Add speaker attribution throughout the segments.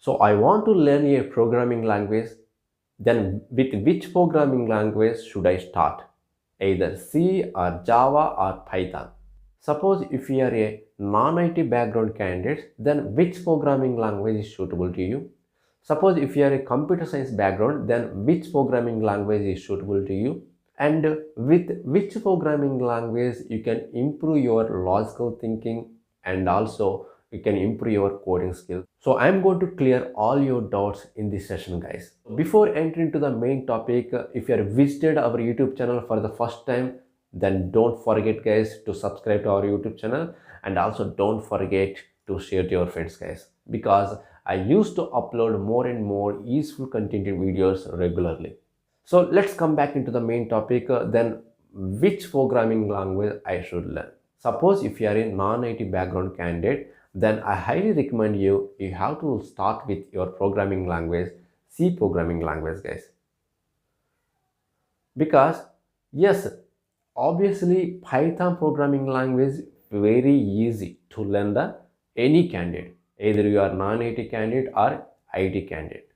Speaker 1: So I want to learn a programming language. Then with which programming language should I start? Either C or Java or Python. Suppose if you are a non-IT background candidate, then which programming language is suitable to you? Suppose if you are a computer science background, then which programming language is suitable to you? And with which programming language you can improve your logical thinking and also you can improve your coding skills. So I'm going to clear all your doubts in this session, guys. Before entering to the main topic, if you have visited our YouTube channel for the first time, then don't forget, guys, to subscribe to our YouTube channel, and also don't forget to share to your friends, guys, because I used to upload more and more useful content videos regularly. So let's come back into the main topic. Then which programming language I should learn? Suppose if you are a non-IT background candidate, then I highly recommend you have to start with your programming language, C programming language, guys. Because yes, obviously Python programming language very easy to learn the any candidate, either you are non-IT candidate or IT candidate.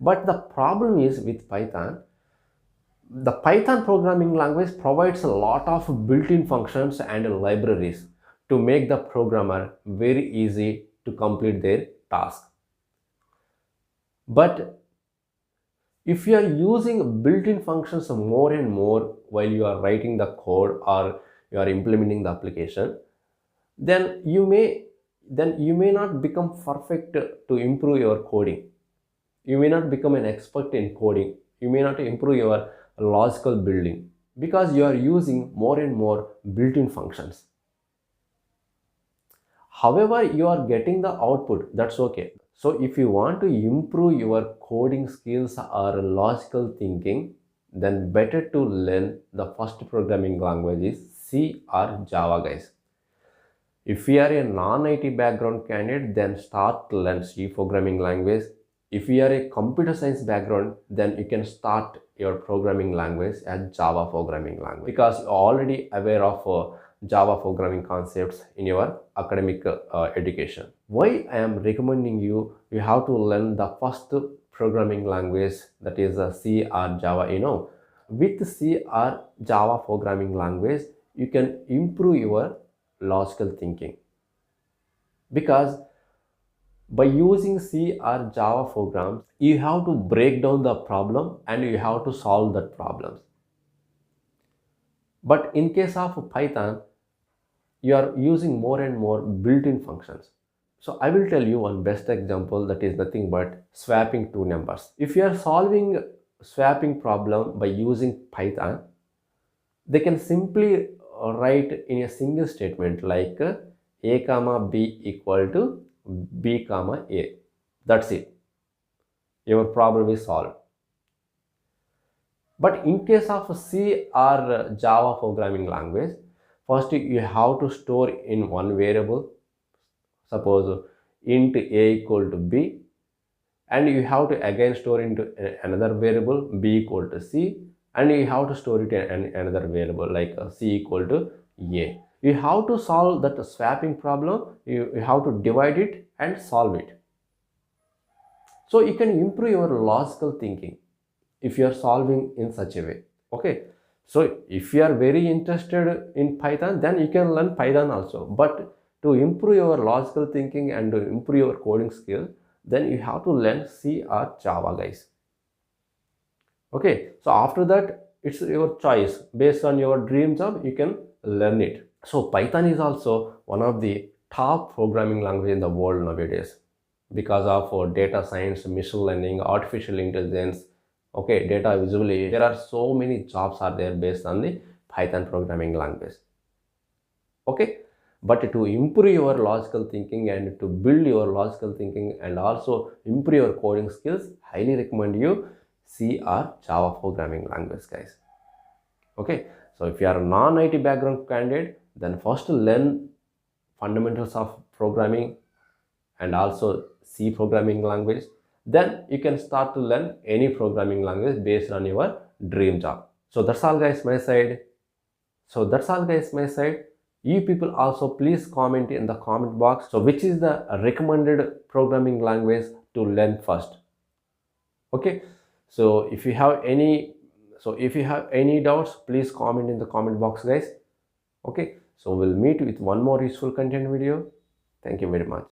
Speaker 1: But the problem is with Python, the Python programming language provides a lot of built-in functions and libraries to make the programmer very easy to complete their task. But if you are using built-in functions more and more while you are writing the code or you are implementing the application, then you may not become perfect to improve your coding. You may not become an expert in coding. You may not improve your logical building because you are using more and more built-in functions. However, you are getting the output, that's okay. So if you want to improve your coding skills or logical thinking, then better to learn the first programming language is C or Java, guys. If you are a non-IT background candidate, then start to learn C programming language. If you are a computer science background, then you can start your programming language as Java programming language because you're already aware of Java programming concepts in your academic education. Why I am recommending you have to learn the first programming language, that is C or Java. With C or Java programming language, you can improve your logical thinking because by using C or Java programs, you have to break down the problem and you have to solve that problems. But in case of Python, you are using more and more built-in functions. So I will tell you one best example, that is nothing but swapping two numbers. If you are solving swapping problem by using Python, they can simply write in a single statement like a comma b equal to b comma a. That's it. Your problem is solved. But in case of C or Java programming language, first you have to store in one variable, suppose int a equal to b, and you have to again store into another variable b equal to c, and you have to store it in another variable like c equal to a. You have to solve that swapping problem. You have to divide it and solve it. So you can improve your logical thinking if you are solving in such a way. Okay, so if you are very interested in Python, then you can learn Python also. But to improve your logical thinking and to improve your coding skill, then you have to learn C or Java, guys. Okay, so after that, it's your choice. Based on your dream job, you can learn it. So Python is also one of the top programming language in the world nowadays because of data science, machine learning, artificial intelligence. Okay, data visually, there are so many jobs are there based on the Python programming language. Okay, but to improve your logical thinking and to build your logical thinking and also improve your coding skills, highly recommend you C or Java programming language, guys. Okay, so if you are a non-IT background candidate, then first learn fundamentals of programming and also C programming language. Then you can start to learn any programming language based on your dream job. So that's all, guys, my side. You people also please comment in the comment box. So which is the recommended programming language to learn first. Okay, so if you have any doubts, please comment in the comment box, guys. Okay, so we'll meet with one more useful content video. Thank you very much.